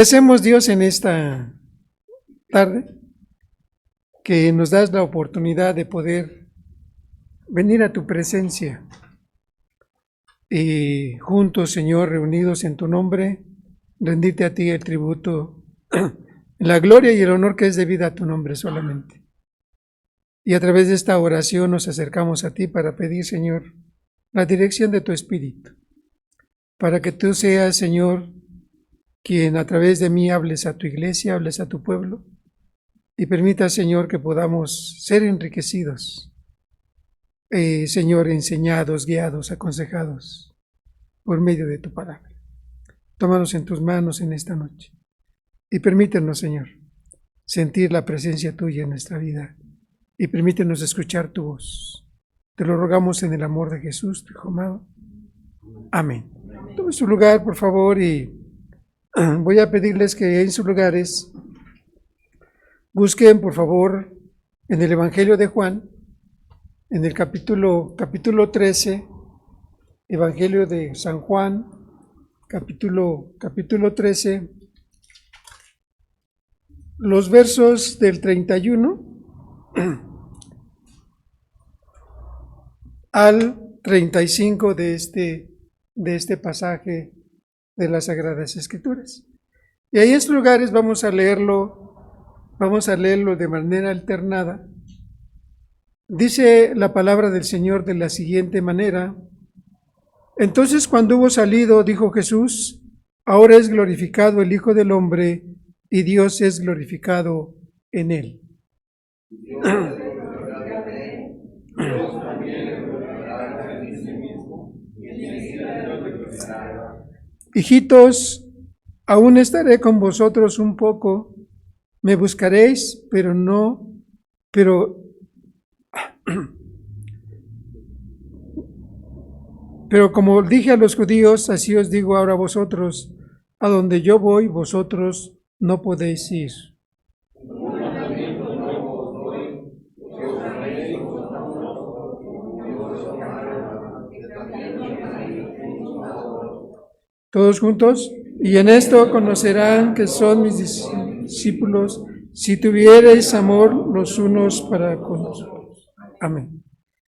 Agradecemos, Dios, en esta tarde que nos das la oportunidad de poder venir a tu presencia y juntos, Señor, reunidos en tu nombre, rendirte a ti el tributo, la gloria y el honor que es debida a tu nombre solamente. Y a través de esta oración nos acercamos a ti para pedir, Señor, la dirección de tu Espíritu, para que tú seas, Señor, quien a través de mí hables a tu iglesia, hables a tu pueblo, y permita, Señor, que podamos ser enriquecidos, Señor, enseñados, guiados, aconsejados por medio de tu palabra. Tómanos en tus manos en esta noche y permítenos, Señor, sentir la presencia tuya en nuestra vida y permítenos escuchar tu voz. Te lo rogamos en el amor de Jesús, tu Hijo amado. Amén. Tome su lugar, por favor, y voy a pedirles que en sus lugares busquen, por favor, en el Evangelio de Juan, en el capítulo 13, Evangelio de San Juan, capítulo 13, los versos del 31 al 35 de este pasaje de las Sagradas Escrituras. Y ahí en estos lugares vamos a leerlo de manera alternada. Dice la palabra del Señor de la siguiente manera: entonces, cuando hubo salido, dijo Jesús: ahora es glorificado el Hijo del Hombre y Dios es glorificado en él. Hijitos, aún estaré con vosotros un poco, me buscaréis, pero como dije a los judíos, así os digo ahora a vosotros: a donde yo voy, vosotros no podéis ir. Todos juntos. Y en esto conocerán que son mis discípulos, si tuviereis amor los unos para con los otros. Amén.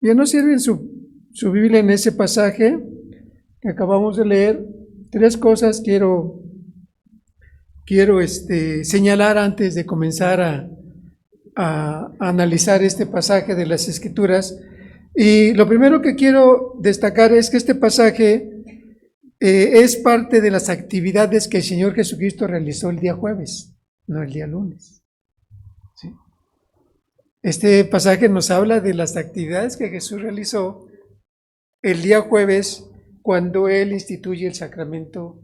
Bien, ¿no sirve su Biblia en ese pasaje que acabamos de leer? Tres cosas quiero señalar antes de comenzar a analizar este pasaje de las Escrituras. Y lo primero que quiero destacar es que este pasaje es parte de las actividades que el Señor Jesucristo realizó el día jueves, no el día lunes. ¿Sí? Este pasaje nos habla de las actividades que Jesús realizó el día jueves cuando Él instituye el sacramento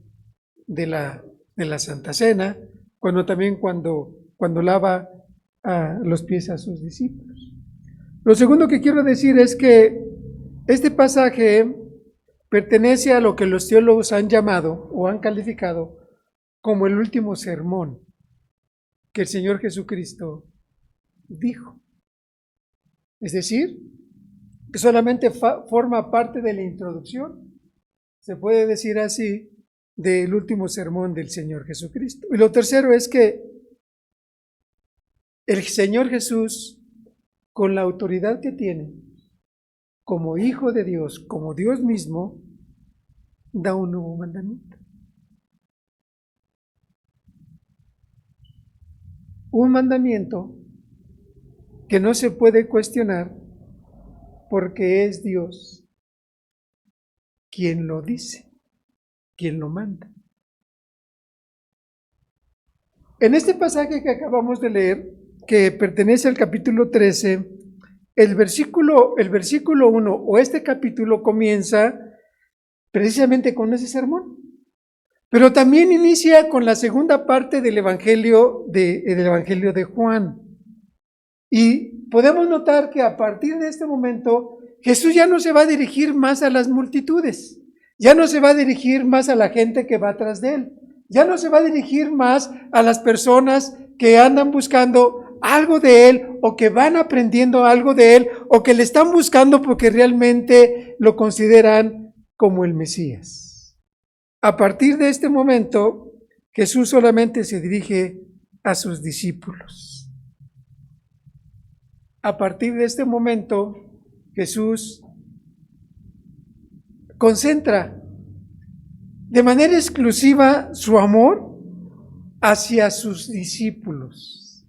de la Santa Cena, cuando lava los pies a sus discípulos. Lo segundo que quiero decir es que este pasaje pertenece a lo que los teólogos han llamado o han calificado como el último sermón que el Señor Jesucristo dijo. Es decir, que solamente forma parte de la introducción, se puede decir así, del último sermón del Señor Jesucristo. Y lo tercero es que el Señor Jesús, con la autoridad que tiene, como Hijo de Dios, como Dios mismo, da un nuevo mandamiento. Un mandamiento que no se puede cuestionar porque es Dios quien lo dice, quien lo manda. En este pasaje que acabamos de leer, que pertenece al capítulo 13, el versículo 1 o este capítulo comienza precisamente con ese sermón, pero también inicia con la segunda parte del Evangelio de Juan. Y podemos notar que a partir de este momento Jesús ya no se va a dirigir más a las multitudes, ya no se va a dirigir más a la gente que va atrás de él, ya no se va a dirigir más a las personas que andan buscando algo de él o que van aprendiendo algo de él o que le están buscando porque realmente lo consideran como el Mesías. A partir de este momento, Jesús solamente se dirige a sus discípulos. A partir de este momento, Jesús concentra de manera exclusiva su amor hacia sus discípulos,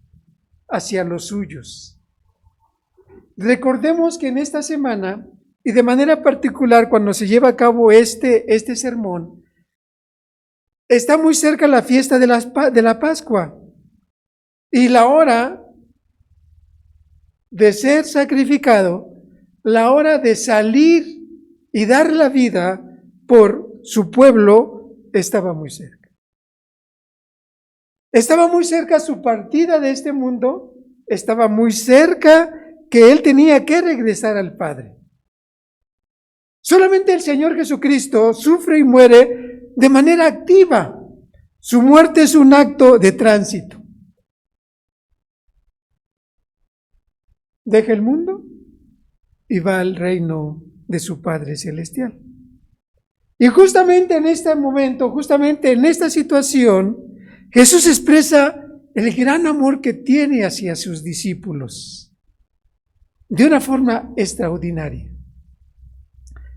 hacia los suyos. Recordemos que en esta semana, y de manera particular cuando se lleva a cabo este sermón, está muy cerca la fiesta de la Pascua y la hora de ser sacrificado, la hora de salir y dar la vida por su pueblo estaba muy cerca. Estaba muy cerca su partida de este mundo, estaba muy cerca que él tenía que regresar al Padre. Solamente el Señor Jesucristo sufre y muere de manera activa. Su muerte es un acto de tránsito. Deja el mundo y va al reino de su Padre Celestial. Y justamente en este momento, justamente en esta situación, Jesús expresa el gran amor que tiene hacia sus discípulos de una forma extraordinaria.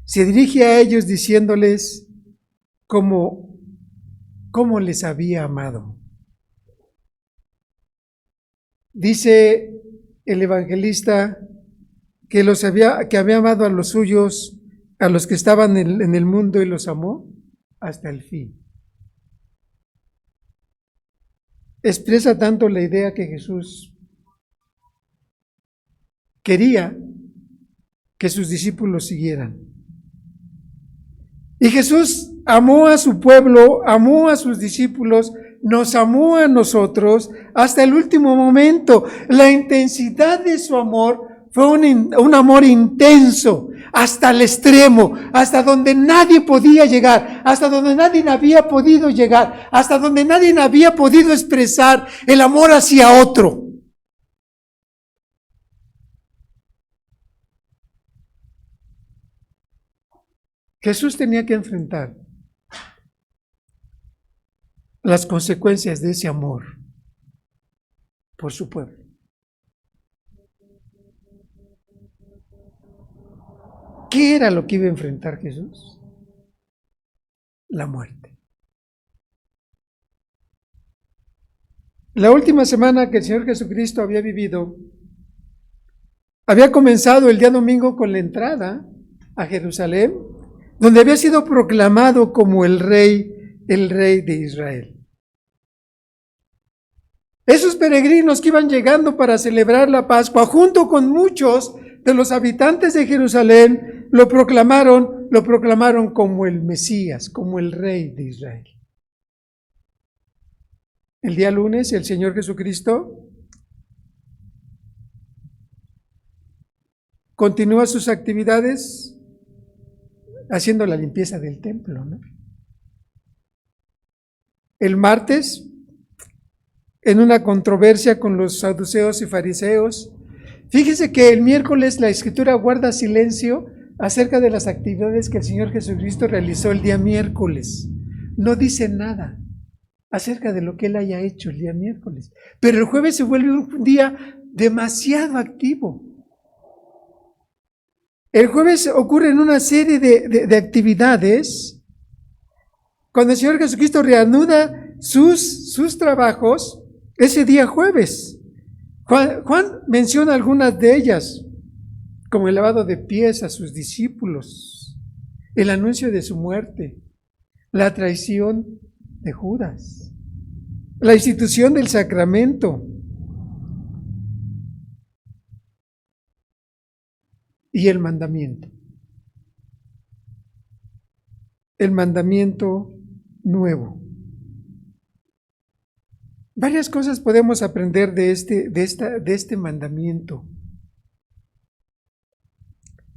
Se dirige a ellos diciéndoles cómo les había amado. Dice el evangelista que había amado a los suyos, a los que estaban en el mundo, y los amó hasta el fin. Expresa tanto la idea que Jesús quería que sus discípulos siguieran. Y Jesús amó a su pueblo, amó a sus discípulos, nos amó a nosotros hasta el último momento. La intensidad de su amor fue un amor intenso, hasta el extremo, hasta donde nadie podía llegar, hasta donde nadie había podido llegar, hasta donde nadie había podido expresar el amor hacia otro. Jesús tenía que enfrentar las consecuencias de ese amor por su pueblo. ¿Qué era lo que iba a enfrentar Jesús? La muerte. La última semana que el Señor Jesucristo había vivido, había comenzado el día domingo con la entrada a Jerusalén, donde había sido proclamado como el rey de Israel. Esos peregrinos que iban llegando para celebrar la Pascua, junto con muchos de los habitantes de Jerusalén, lo proclamaron como el Mesías, como el rey de Israel. El día lunes, el Señor Jesucristo continúa sus actividades haciendo la limpieza del templo, ¿no? El martes, en una controversia con los saduceos y fariseos, fíjese que el miércoles la Escritura guarda silencio acerca de las actividades que el Señor Jesucristo realizó el día miércoles. No dice nada acerca de lo que Él haya hecho el día miércoles. Pero el jueves se vuelve un día demasiado activo. El jueves ocurren una serie de actividades. Cuando el Señor Jesucristo reanuda sus trabajos, ese día jueves. Juan menciona algunas de ellas, como el lavado de pies a sus discípulos, el anuncio de su muerte, la traición de Judas, la institución del sacramento y el mandamiento nuevo. Varias cosas podemos aprender de este mandamiento.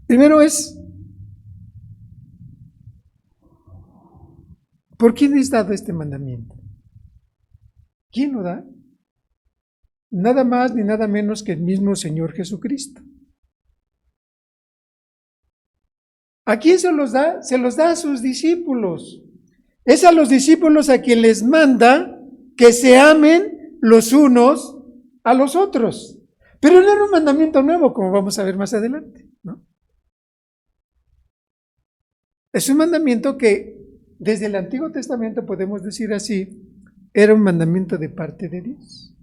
Primero es, ¿por quién es dado este mandamiento? ¿Quién lo da? Nada más ni nada menos que el mismo Señor Jesucristo. ¿A quién se los da? Se los da a sus discípulos. Es a los discípulos a quien les manda que se amen los unos a los otros. Pero no era un mandamiento nuevo, como vamos a ver más adelante, ¿no? Es un mandamiento que desde el Antiguo Testamento, podemos decir así, era un mandamiento de parte de Dios.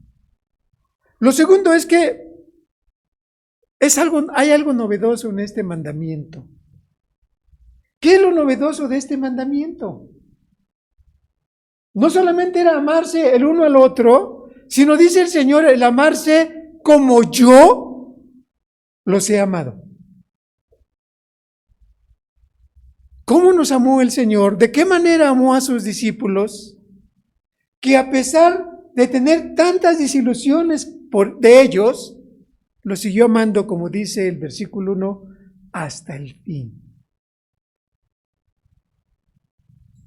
Lo segundo es que hay algo novedoso en este mandamiento. ¿Qué es lo novedoso de este mandamiento? No solamente era amarse el uno al otro, sino dice el Señor, el amarse como yo los he amado. ¿Cómo nos amó el Señor? ¿De qué manera amó a sus discípulos? Que a pesar de tener tantas desilusiones de ellos, los siguió amando, como dice el versículo 1, hasta el fin.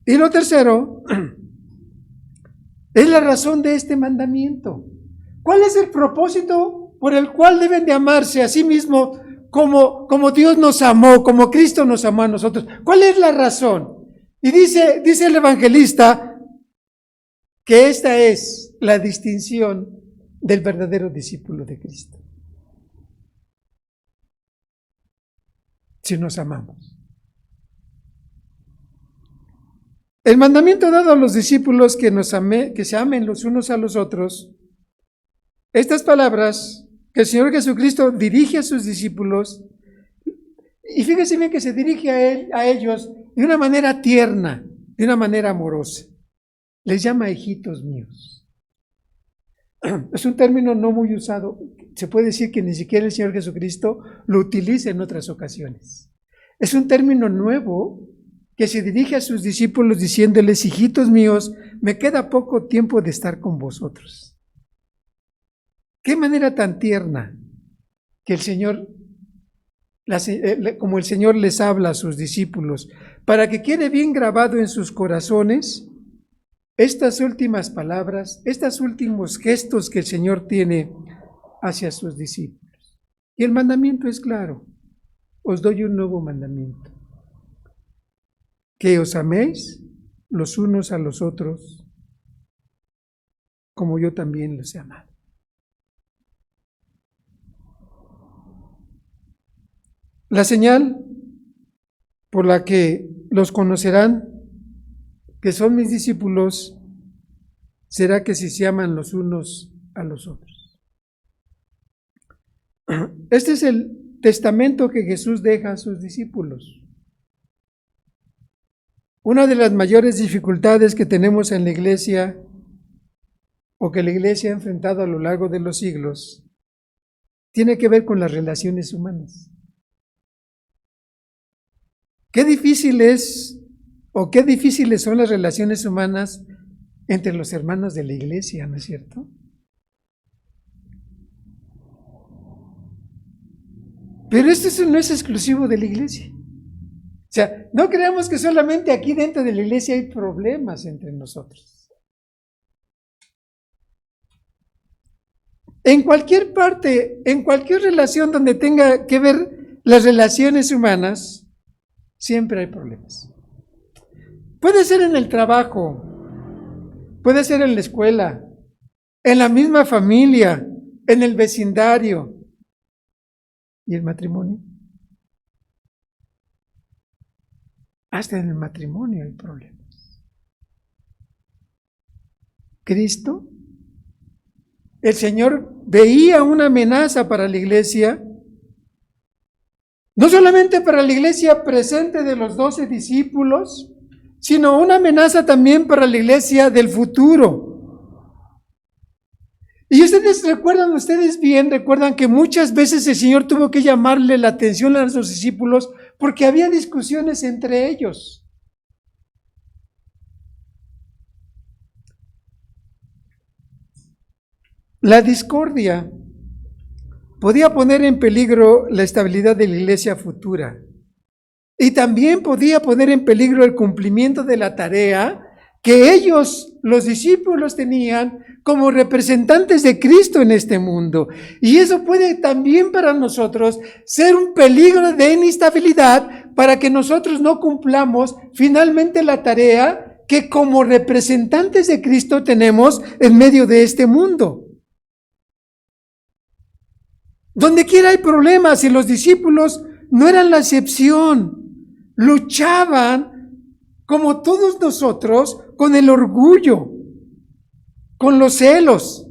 Y lo tercero es la razón de este mandamiento. ¿Cuál es el propósito por el cual deben de amarse a sí mismos como Dios nos amó, como Cristo nos amó a nosotros? ¿Cuál es la razón? Y dice el evangelista que esta es la distinción del verdadero discípulo de Cristo. Si nos amamos. El mandamiento dado a los discípulos que se amen los unos a los otros, estas palabras que el Señor Jesucristo dirige a sus discípulos, y fíjense bien que se dirige a ellos de una manera tierna, de una manera amorosa. Les llama hijitos míos. Es un término no muy usado. Se puede decir que ni siquiera el Señor Jesucristo lo utiliza en otras ocasiones. Es un término nuevo que se dirige a sus discípulos diciéndoles, hijitos míos, me queda poco tiempo de estar con vosotros. Qué manera tan tierna que el Señor, como el Señor les habla a sus discípulos, para que quede bien grabado en sus corazones estas últimas palabras, estos últimos gestos que el Señor tiene hacia sus discípulos. Y el mandamiento es claro, os doy un nuevo mandamiento, que os améis los unos a los otros, como yo también los he amado. La señal por la que los conocerán, que son mis discípulos, será que si se aman los unos a los otros. Este es el testamento que Jesús deja a sus discípulos. Una de las mayores dificultades que tenemos en la iglesia, o que la iglesia ha enfrentado a lo largo de los siglos, tiene que ver con las relaciones humanas. Qué difícil es, o qué difíciles son las relaciones humanas entre los hermanos de la iglesia, ¿no es cierto? Pero esto no es exclusivo de la iglesia. O sea, no creamos que solamente aquí dentro de la iglesia hay problemas entre nosotros. En cualquier parte, en cualquier relación donde tenga que ver las relaciones humanas, siempre hay problemas. Puede ser en el trabajo, puede ser en la escuela, en la misma familia, en el vecindario. ¿Y el matrimonio? Hasta en el matrimonio hay problemas. Cristo, el Señor veía una amenaza para la iglesia, no solamente para la iglesia presente de los 12 discípulos, sino una amenaza también para la iglesia del futuro. Y ustedes bien recuerdan que muchas veces el Señor tuvo que llamarle la atención a sus discípulos porque había discusiones entre ellos. La discordia podía poner en peligro la estabilidad de la iglesia futura y también podía poner en peligro el cumplimiento de la tarea que ellos, los discípulos, tenían como representantes de Cristo en este mundo. Y eso puede también para nosotros ser un peligro de inestabilidad para que nosotros no cumplamos finalmente la tarea que como representantes de Cristo tenemos en medio de este mundo. Donde quiera hay problemas y los discípulos no eran la excepción. Luchaban, como todos nosotros, con el orgullo, con los celos,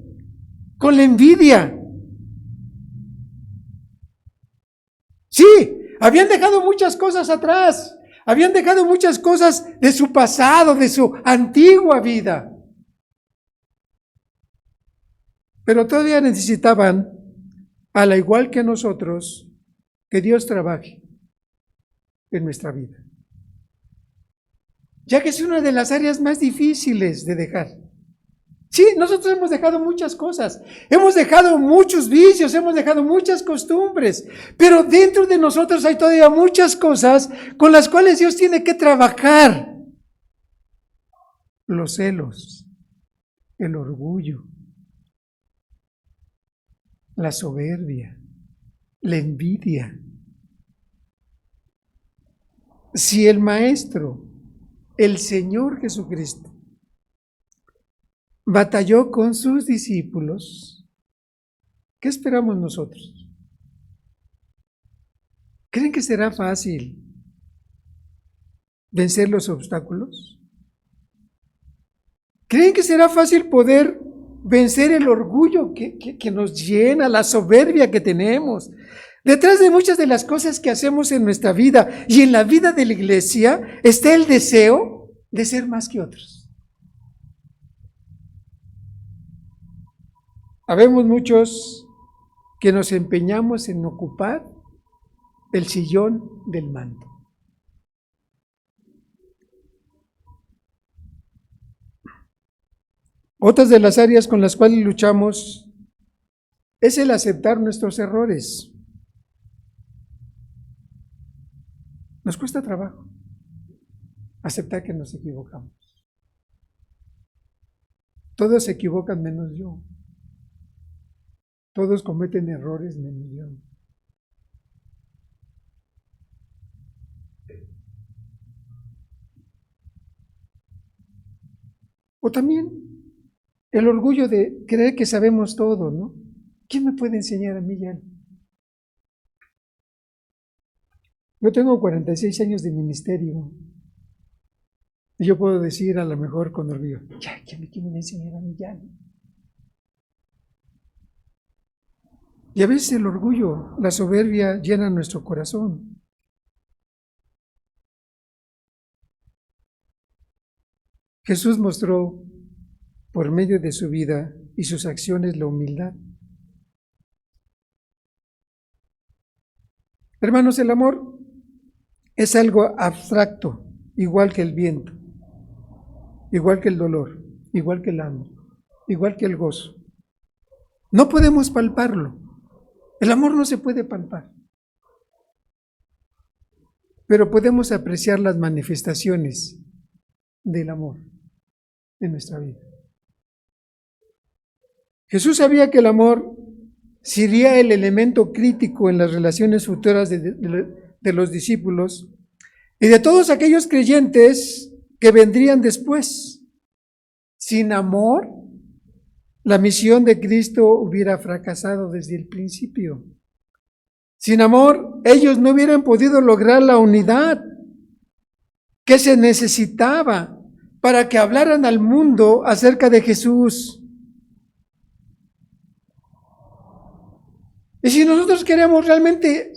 con la envidia. Sí, habían dejado muchas cosas atrás. Habían dejado muchas cosas de su pasado, de su antigua vida. Pero todavía necesitaban, al igual que nosotros, que Dios trabaje en nuestra vida. Ya que es una de las áreas más difíciles de dejar. Sí, nosotros hemos dejado muchas cosas, hemos dejado muchos vicios, hemos dejado muchas costumbres, pero dentro de nosotros hay todavía muchas cosas con las cuales Dios tiene que trabajar. Los celos, el orgullo, la soberbia, la envidia. Si el Maestro, el Señor Jesucristo, batalló con sus discípulos, ¿qué esperamos nosotros? ¿Creen que será fácil vencer los obstáculos? ¿Creen que será fácil poder vencer el orgullo que nos llena, la soberbia que tenemos? Detrás de muchas de las cosas que hacemos en nuestra vida y en la vida de la iglesia está el deseo de ser más que otros. Habemos muchos que nos empeñamos en ocupar el sillón del mando. Otras de las áreas con las cuales luchamos es el aceptar nuestros errores. Nos cuesta trabajo aceptar que nos equivocamos. Todos se equivocan menos yo. Todos cometen errores menos yo. O también el orgullo de creer que sabemos todo, ¿no? ¿Quién me puede enseñar a mí ya? Yo tengo 46 años de ministerio y yo puedo decir a lo mejor con orgullo, ya, ¿quién me quiere enseñar a mí ya? Y a veces el orgullo, la soberbia llena nuestro corazón. Jesús mostró por medio de su vida y sus acciones la humildad. Hermanos, el amor es algo abstracto, igual que el viento, igual que el dolor, igual que el hambre, igual que el gozo. No podemos palparlo. El amor no se puede palpar. Pero podemos apreciar las manifestaciones del amor en nuestra vida. Jesús sabía que el amor sería el elemento crítico en las relaciones futuras de los discípulos y de todos aquellos creyentes que vendrían después. Sin amor, la misión de Cristo hubiera fracasado desde el principio. Sin amor, ellos no hubieran podido lograr la unidad que se necesitaba para que hablaran al mundo acerca de Jesús. Y si nosotros queremos realmente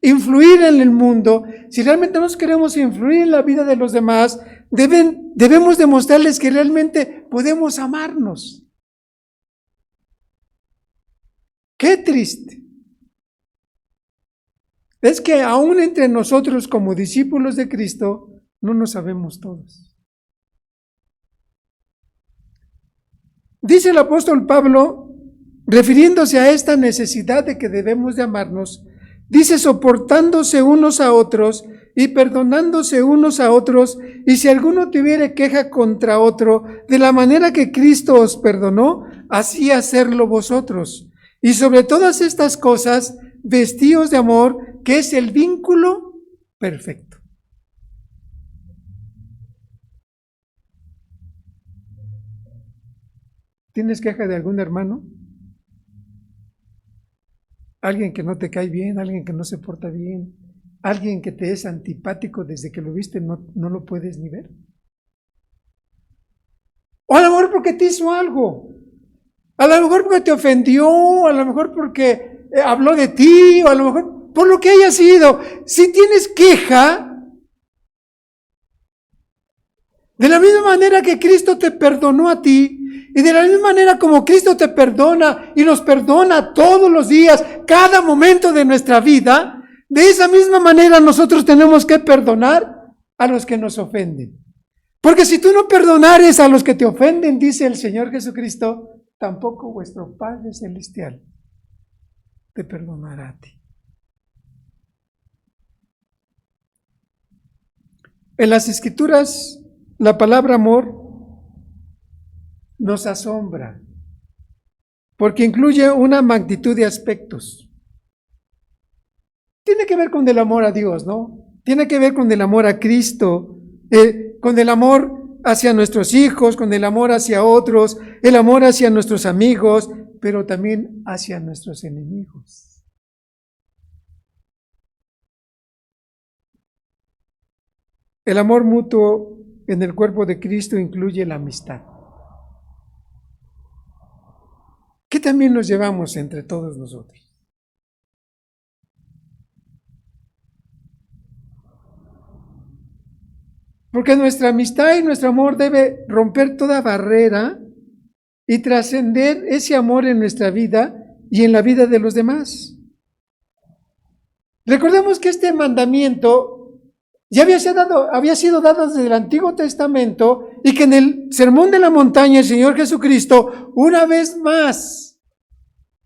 influir en el mundo, si realmente nos queremos influir en la vida de los demás, debemos demostrarles que realmente podemos amarnos. Qué triste es que aún entre nosotros como discípulos de Cristo no nos sabemos todos. Dice el apóstol Pablo, refiriéndose a esta necesidad de que debemos de amarnos, dice soportándose unos a otros y perdonándose unos a otros, y si alguno tuviere queja contra otro, de la manera que Cristo os perdonó, así hacerlo vosotros. Y sobre todas estas cosas, vestíos de amor, que es el vínculo perfecto. ¿Tienes queja de algún hermano? Alguien que no te cae bien, alguien que no se porta bien, alguien que te es antipático desde que lo viste, no lo puedes ni ver. O a lo mejor porque te hizo algo, a lo mejor porque te ofendió, a lo mejor porque habló de ti, o a lo mejor por lo que haya sido. Si tienes queja, de la misma manera que Cristo te perdonó a ti, y de la misma manera como Cristo te perdona y nos perdona todos los días, cada momento de nuestra vida, de esa misma manera nosotros tenemos que perdonar a los que nos ofenden. Porque si tú no perdonares a los que te ofenden, dice el Señor Jesucristo, tampoco vuestro Padre Celestial te perdonará a ti. En las Escrituras, la palabra amor nos asombra, porque incluye una magnitud de aspectos. Tiene que ver con el amor a Dios, ¿no? Tiene que ver con el amor a Cristo, con el amor hacia nuestros hijos, con el amor hacia otros, el amor hacia nuestros amigos, pero también hacia nuestros enemigos. El amor mutuo en el cuerpo de Cristo incluye la amistad, que también nos llevamos entre todos nosotros. Porque nuestra amistad y nuestro amor debe romper toda barrera y trascender ese amor en nuestra vida y en la vida de los demás. Recordemos que este mandamiento ya había sido dado desde el Antiguo Testamento y que en el Sermón de la Montaña el Señor Jesucristo una vez más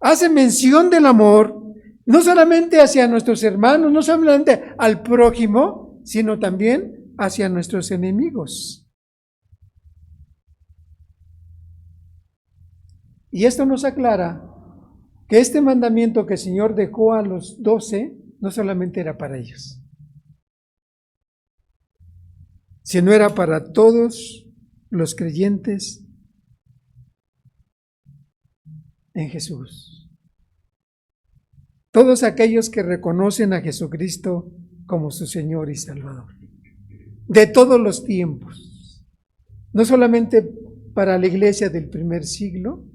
hace mención del amor, no solamente hacia nuestros hermanos, no solamente al prójimo, sino también hacia nuestros enemigos. Y esto nos aclara que este mandamiento que el Señor dejó a los 12 no solamente era para ellos, sino era para todos los creyentes en Jesús. Todos aquellos que reconocen a Jesucristo como su Señor y Salvador. De todos los tiempos. No solamente para la iglesia del primer siglo,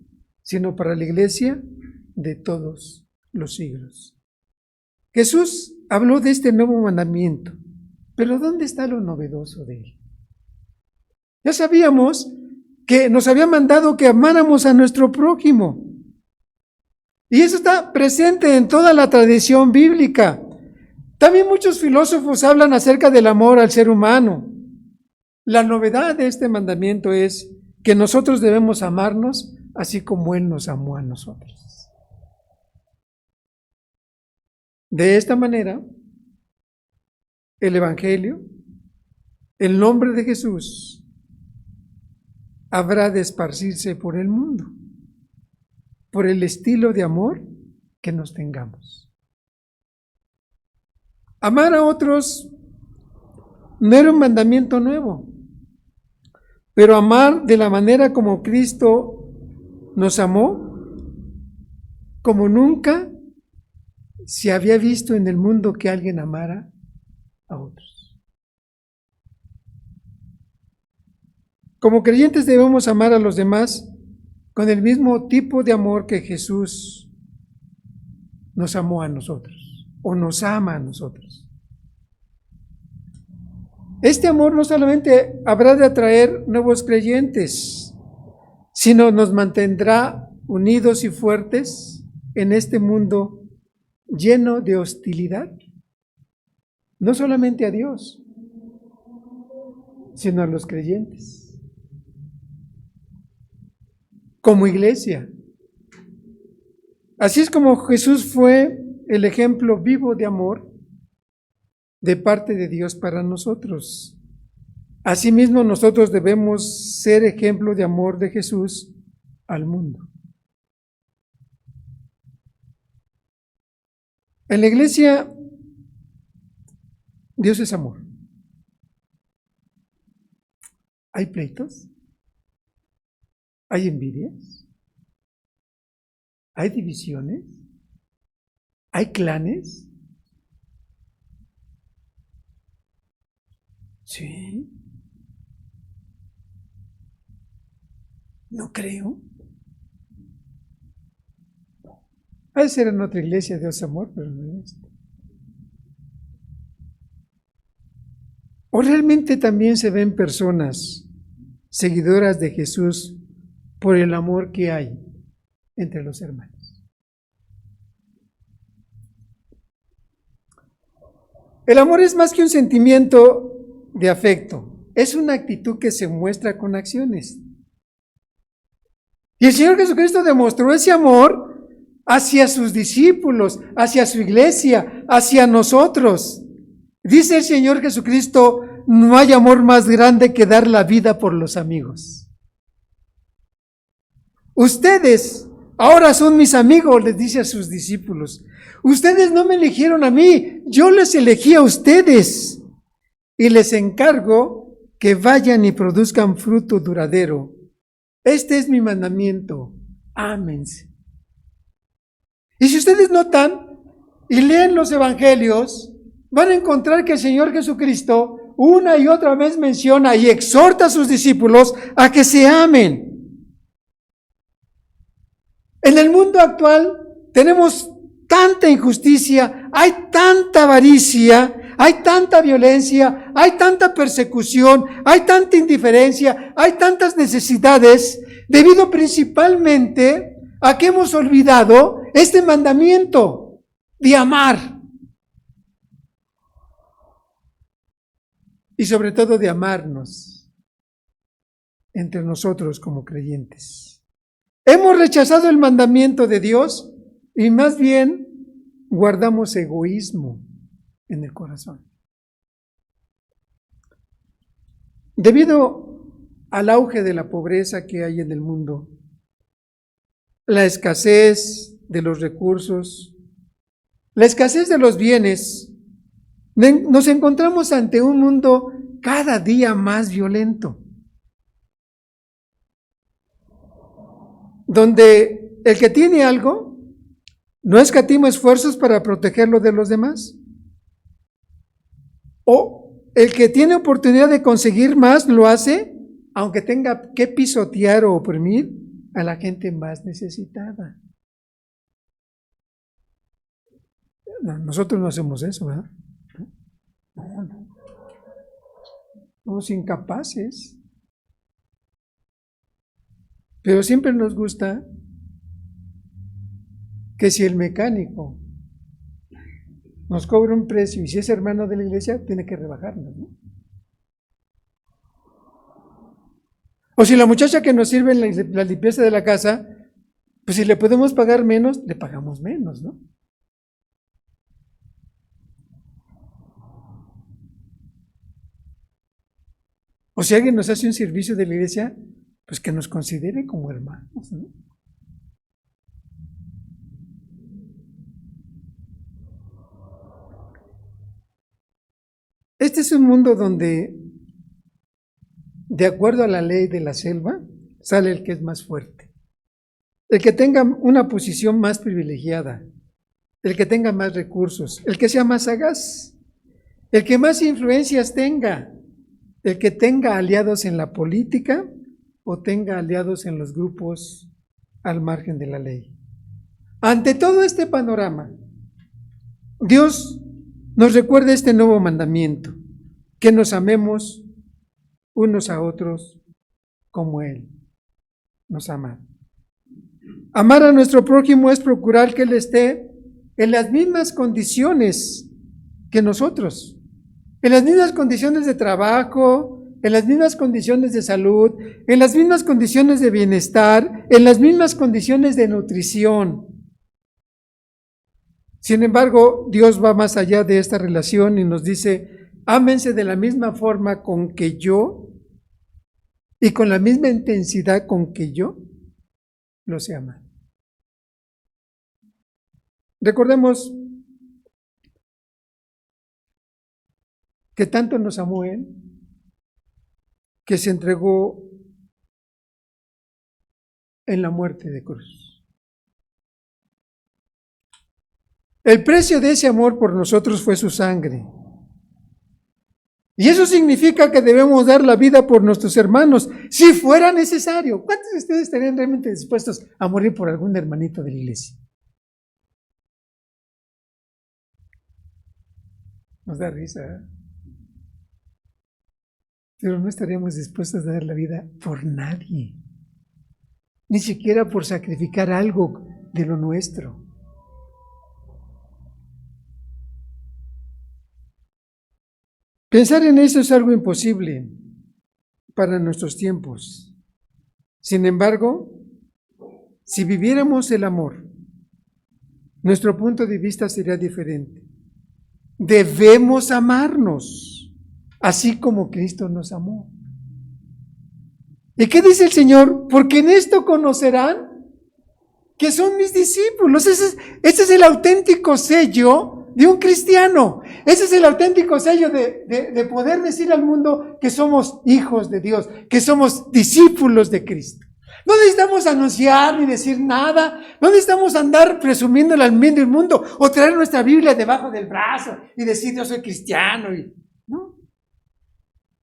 sino para la iglesia de todos los siglos. Jesús habló de este nuevo mandamiento, pero ¿dónde está lo novedoso de él? Ya sabíamos que nos había mandado que amáramos a nuestro prójimo. Y eso está presente en toda la tradición bíblica. También muchos filósofos hablan acerca del amor al ser humano. La novedad de este mandamiento es que nosotros debemos amarnos así como Él nos amó a nosotros. De esta manera, el Evangelio, el nombre de Jesús, habrá de esparcirse por el mundo, por el estilo de amor que nos tengamos. Amar a otros no era un mandamiento nuevo, pero amar de la manera como Cristo nos amó, como nunca se había visto en el mundo que alguien amara a otros. Como creyentes debemos amar a los demás con el mismo tipo de amor que Jesús nos amó a nosotros, o nos ama a nosotros. Este amor no solamente habrá de atraer nuevos creyentes, sino nos mantendrá unidos y fuertes en este mundo lleno de hostilidad, no solamente a Dios, sino a los creyentes. Como iglesia. Así es como Jesús fue el ejemplo vivo de amor de parte de Dios para nosotros. Asimismo, nosotros debemos ser ejemplo de amor de Jesús al mundo. En la iglesia, Dios es amor. ¿Hay pleitos? ¿Hay envidias? ¿Hay divisiones? ¿Hay clanes? Sí. No creo. Ha de ser en otra iglesia de Dios amor, pero no en esta. ¿O realmente también se ven personas seguidoras de Jesús por el amor que hay entre los hermanos? El amor es más que un sentimiento de afecto, es una actitud que se muestra con acciones. Y el Señor Jesucristo demostró ese amor hacia sus discípulos, hacia su iglesia, hacia nosotros. Dice el Señor Jesucristo, no hay amor más grande que dar la vida por los amigos. Ustedes ahora son mis amigos, les dice a sus discípulos. Ustedes no me eligieron a mí, yo les elegí a ustedes. Y les encargo que vayan y produzcan fruto duradero. Este es mi mandamiento, ámense. Y si ustedes notan y leen los evangelios, van a encontrar que el Señor Jesucristo una y otra vez menciona y exhorta a sus discípulos a que se amen. En el mundo actual tenemos tanta injusticia, hay tanta avaricia, hay tanta violencia, hay tanta persecución, hay tanta indiferencia, hay tantas necesidades, debido principalmente a que hemos olvidado este mandamiento de amar. Y sobre todo de amarnos entre nosotros como creyentes. Hemos rechazado el mandamiento de Dios y más bien guardamos egoísmo en el corazón. Debido al auge de la pobreza que hay en el mundo, la escasez de los recursos, la escasez de los bienes, nos encontramos ante un mundo cada día más violento, donde el que tiene algo no escatima esfuerzos para protegerlo de los demás, o el que tiene oportunidad de conseguir más lo hace aunque tenga que pisotear o oprimir a la gente más necesitada. No, nosotros no hacemos eso, ¿verdad? No. Somos incapaces. Pero siempre nos gusta que si el mecánico nos cobra un precio y si es hermano de la iglesia, tiene que rebajarnos, ¿no? O si la muchacha que nos sirve en la limpieza de la casa, pues si le podemos pagar menos, le pagamos menos, ¿no? O si alguien nos hace un servicio de la iglesia, pues que nos considere como hermanos, ¿no? Este es un mundo donde, de acuerdo a la ley de la selva, sale el que es más fuerte, el que tenga una posición más privilegiada, el que tenga más recursos, el que sea más sagaz, el que más influencias tenga, el que tenga aliados en la política o tenga aliados en los grupos al margen de la ley. Ante todo este panorama, Dios nos recuerda este nuevo mandamiento, que nos amemos unos a otros como Él nos ama. Amar a nuestro prójimo es procurar que Él esté en las mismas condiciones que nosotros, en las mismas condiciones de trabajo, en las mismas condiciones de salud, en las mismas condiciones de bienestar, en las mismas condiciones de nutrición. Sin embargo, Dios va más allá de esta relación y nos dice, ámense de la misma forma con que yo y con la misma intensidad con que yo los he amado. Recordemos que tanto nos amó Él, que se entregó en la muerte de cruz. El precio de ese amor por nosotros fue su sangre. Y eso significa que debemos dar la vida por nuestros hermanos, si fuera necesario. ¿Cuántos de ustedes estarían realmente dispuestos a morir por algún hermanito de la iglesia? Nos da risa, ¿eh? Pero no estaríamos dispuestos a dar la vida por nadie, ni siquiera por sacrificar algo de lo nuestro. Pensar en eso es algo imposible para nuestros tiempos. Sin embargo, si viviéramos el amor, nuestro punto de vista sería diferente. Debemos amarnos, así como Cristo nos amó. ¿Y qué dice el Señor? Porque en esto conocerán que son mis discípulos. Ese es el auténtico sello de un cristiano. Ese es el auténtico sello de poder decir al mundo que somos hijos de Dios, que somos discípulos de Cristo. No necesitamos anunciar ni decir nada, no necesitamos andar presumiéndole al mundo o traer nuestra Biblia debajo del brazo y decir yo soy cristiano. No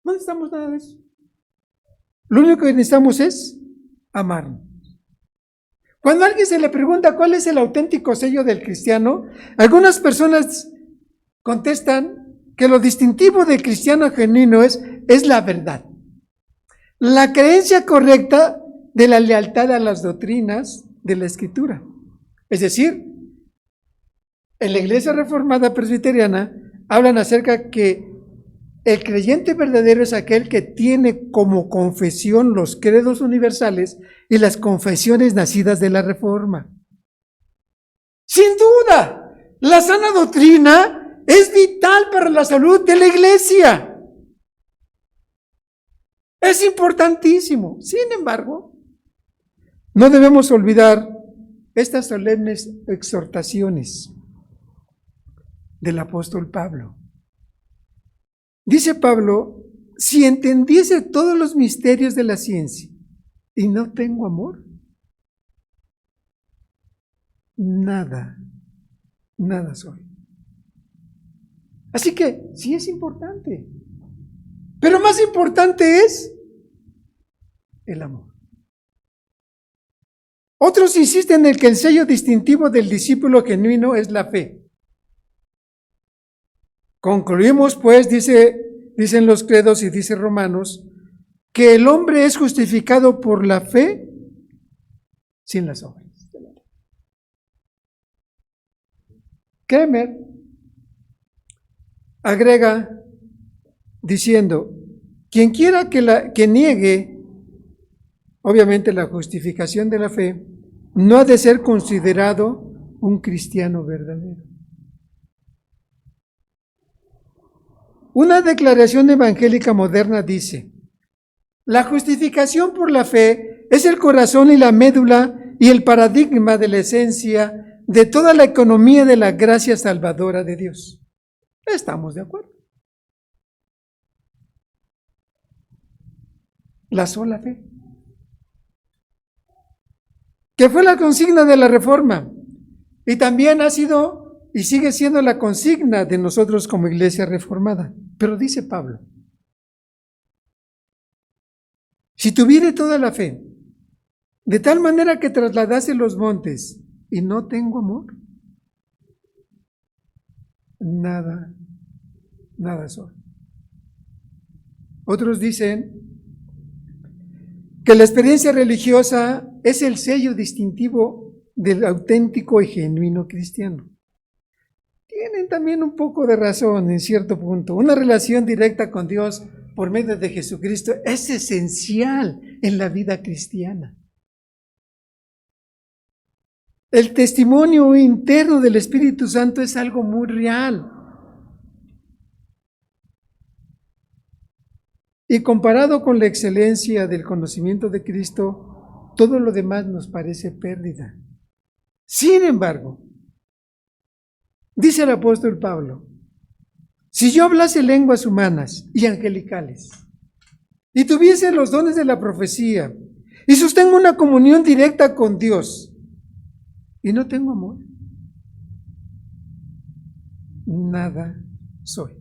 necesitamos nada de eso. Lo único que necesitamos es amarnos. Cuando a alguien se le pregunta cuál es el auténtico sello del cristiano, algunas personas contestan que lo distintivo del cristiano genuino es la verdad. La creencia correcta de la lealtad a las doctrinas de la Escritura. Es decir, en la Iglesia Reformada Presbiteriana hablan acerca que el creyente verdadero es aquel que tiene como confesión los credos universales y las confesiones nacidas de la Reforma. Sin duda, la sana doctrina es vital para la salud de la Iglesia. Es importantísimo. Sin embargo, no debemos olvidar estas solemnes exhortaciones del apóstol Pablo. Dice Pablo, si entendiese todos los misterios de la ciencia y no tengo amor, nada soy. Así que sí es importante, pero más importante es el amor. Otros insisten en que el sello distintivo del discípulo genuino es la fe. Concluimos, pues, dicen los credos y dice Romanos, que el hombre es justificado por la fe sin las obras. Kremer agrega diciendo, quien quiera que niegue, obviamente, la justificación de la fe, no ha de ser considerado un cristiano verdadero. Una declaración evangélica moderna dice, la justificación por la fe es el corazón y la médula y el paradigma de la esencia de toda la economía de la gracia salvadora de Dios. ¿Estamos de acuerdo? La sola fe, que fue la consigna de la Reforma y también ha sido y sigue siendo la consigna de nosotros como iglesia reformada. Pero dice Pablo, si tuviere toda la fe, de tal manera que trasladase los montes y no tengo amor, nada soy. Otros dicen que la experiencia religiosa es el sello distintivo del auténtico y genuino cristiano. Tienen también un poco de razón en cierto punto. Una relación directa con Dios por medio de Jesucristo es esencial en la vida cristiana. El testimonio interno del Espíritu Santo es algo muy real. Y comparado con la excelencia del conocimiento de Cristo, todo lo demás nos parece pérdida. Sin embargo, dice el apóstol Pablo, si yo hablase lenguas humanas y angelicales, y tuviese los dones de la profecía, y sostengo una comunión directa con Dios y no tengo amor, nada soy.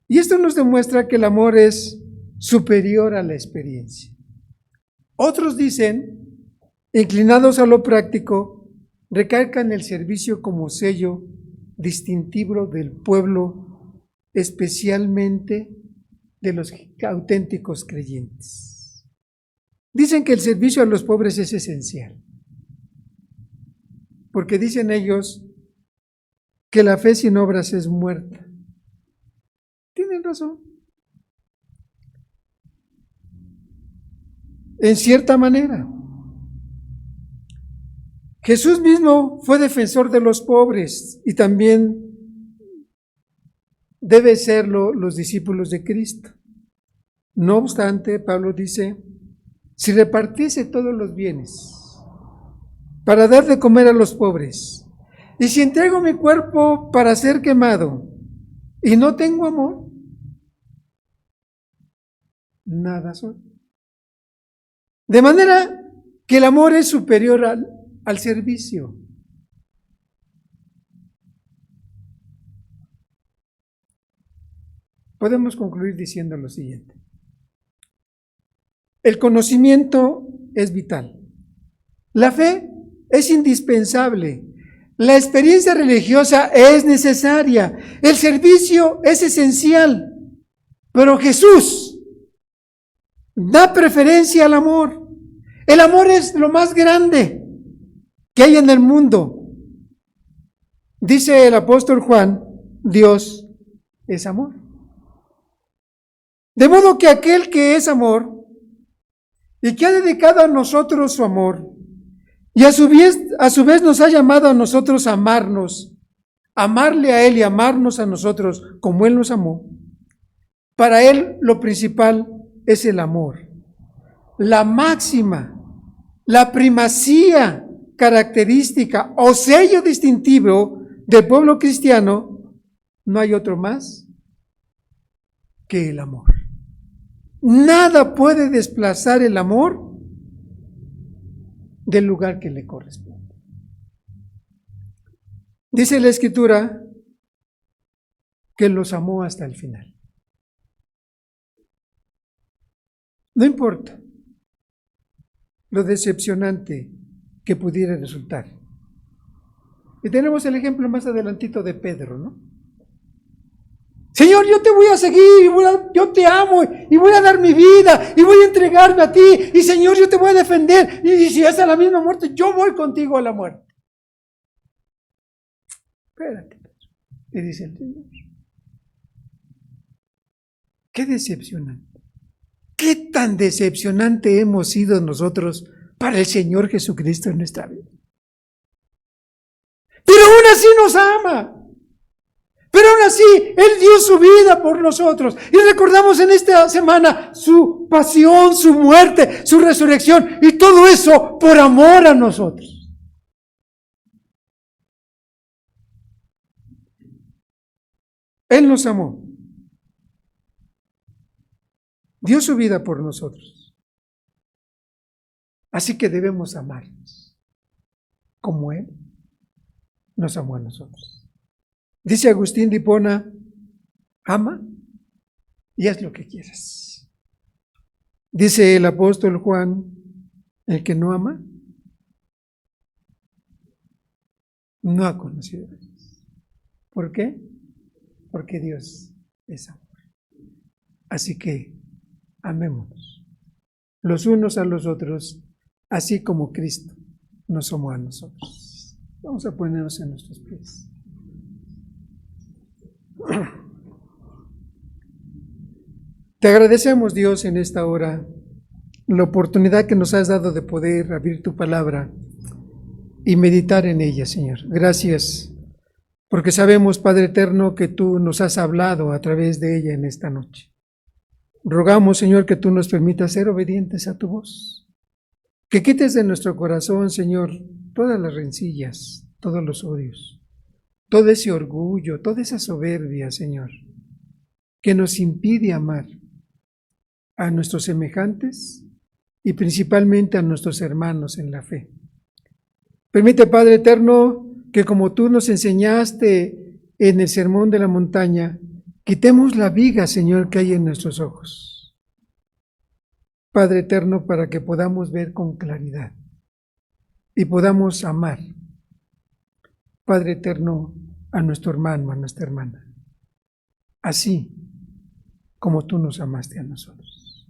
Y esto nos demuestra que el amor es superior a la experiencia. Otros dicen, inclinados a lo práctico, recalcan el servicio como sello distintivo del pueblo, especialmente de los auténticos creyentes. Dicen que el servicio a los pobres es esencial, porque dicen ellos que la fe sin obras es muerta. Tienen razón. En cierta manera, Jesús mismo fue defensor de los pobres y también debe serlo los discípulos de Cristo. No obstante, Pablo dice, si repartiese todos los bienes para dar de comer a los pobres, y si entrego mi cuerpo para ser quemado y no tengo amor, nada soy. De manera que el amor es superior al servicio. Podemos concluir diciendo lo siguiente. El conocimiento es vital. La fe es indispensable. La experiencia religiosa es necesaria. El servicio es esencial. Pero Jesús da preferencia al amor. El amor es lo más grande que hay en el mundo. Dice el apóstol Juan, Dios es amor. De modo que aquel que es amor y que ha dedicado a nosotros su amor, y a su vez nos ha llamado a nosotros a amarnos, amarle a Él y amarnos a nosotros como Él nos amó, para Él lo principal es el amor. La máxima, la primacía característica o sello distintivo del pueblo cristiano, no hay otro más que el amor. Nada puede desplazar el amor del lugar que le corresponde. Dice la Escritura que los amó hasta el final. No importa lo decepcionante que pudiera resultar. Y tenemos el ejemplo más adelantito de Pedro, ¿no? Señor, yo te voy a seguir, yo te amo y voy a dar mi vida y voy a entregarme a ti y Señor, yo te voy a defender y si es a la misma muerte, yo voy contigo a la muerte. Espérate, Pedro, le dice el Señor. Qué decepcionante. Qué tan decepcionante hemos sido nosotros para el Señor Jesucristo en nuestra vida. Pero aún así nos ama. Pero aún así, Él dio su vida por nosotros. Y recordamos en esta semana su pasión, su muerte, su resurrección. Y todo eso por amor a nosotros. Él nos amó. Dio su vida por nosotros. Así que debemos amarnos como Él nos amó a nosotros. Dice Agustín de Hipona, ama y haz lo que quieras. Dice el apóstol Juan, el que no ama, no ha conocido a Dios. ¿Por qué? Porque Dios es amor. Así que amémonos los unos a los otros, así como Cristo nos amó a nosotros. Vamos a ponernos en nuestros pies. Te agradecemos, Dios, en esta hora la oportunidad que nos has dado de poder abrir tu palabra y meditar en ella, Señor. Gracias, porque sabemos, Padre eterno, que tú nos has hablado a través de ella en esta noche. Rogamos, Señor, que tú nos permitas ser obedientes a tu voz, que quites de nuestro corazón, Señor, todas las rencillas, todos los odios, todo ese orgullo, toda esa soberbia, Señor, que nos impide amar a nuestros semejantes y principalmente a nuestros hermanos en la fe. Permite, Padre eterno, que como tú nos enseñaste en el Sermón de la Montaña, quitemos la viga, Señor, que hay en nuestros ojos. Padre eterno, para que podamos ver con claridad y podamos amar, Padre eterno, a nuestro hermano, a nuestra hermana, así como tú nos amaste a nosotros.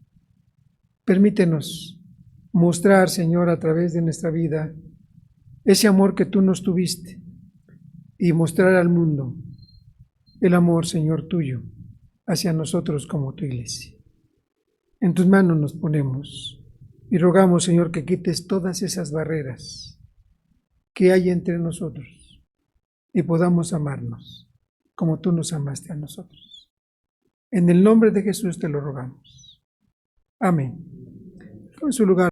Permítenos mostrar, Señor, a través de nuestra vida, ese amor que tú nos tuviste y mostrar al mundo el amor, Señor, tuyo hacia nosotros como tu iglesia. En tus manos nos ponemos y rogamos, Señor, que quites todas esas barreras que hay entre nosotros y podamos amarnos como tú nos amaste a nosotros. En el nombre de Jesús te lo rogamos. Amén. En su lugar.